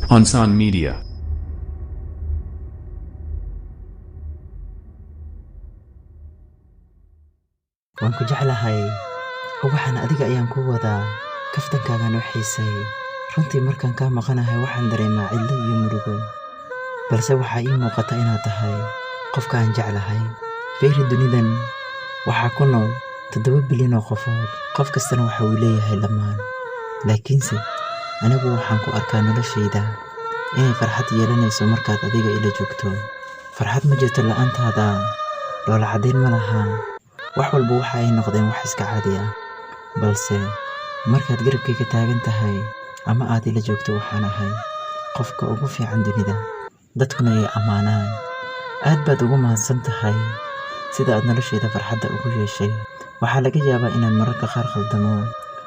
on San Media. waan ku jeclahay waxaan adiga ayaan ku wadaa kaftankaagan u xiisay runtii markaan ka maqanahay waxaan dareemaa cidlo iyo murugo balse waxa ii muuqata inaad tahay qofka aan jeclahay feeri dunidan waxa ku nool 7 bilyan oo qofood qof kastana waxa uu leeyahay lamaan laakiinse anigu waxaan ku arkaa noloshayda inay farxad yeelanayso markaad adiga ila joogto farxad ma jirto la'aantaada loola cadeyn ma laha wax walba waxa ay noqdeen wax iska caadi ah balse markaad garabkayga taagan tahay ama aad ila joogto waxaan ahay qofka ugu fiican dunida dadkuna ay amaanaan aad baad ugu mahadsan tahay sida aad noloshayda farxadda ugu yeeshay waxaa laga yaabaa inaan mararka qaar khaldamo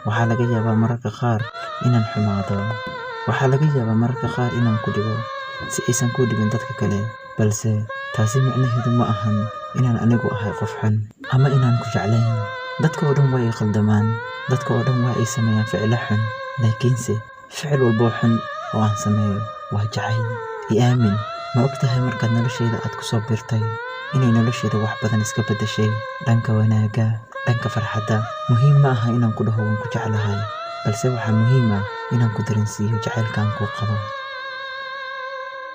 waxaa laga yaabaa mararka qaar inaan xumaado waxaa laga yaabaa mararka qaar inaan ku dhibo si aysan ku dhibin dadka kale balse taasi macnaheedu ma ahan inaan anigu ahay qof xun ama inaan ku jeclayn dadka oo dhan way khaldamaan dadka oo dhan waa ay sameeyaan ficilo xun laakiinse ficil walba xun oo aan sameeyo waa jacayl aamin ma ogtahay markaad noloshayda aad ku soo birtay inay noloshayda wax badan iska bedeshay dhanka wanaaga dhanka farxadda muhiim ma aha inaan ku dhaho waan ku jeclahay balse waxaa muhiim ah inaan ku dareensiiyo jacaylkaan ku qabo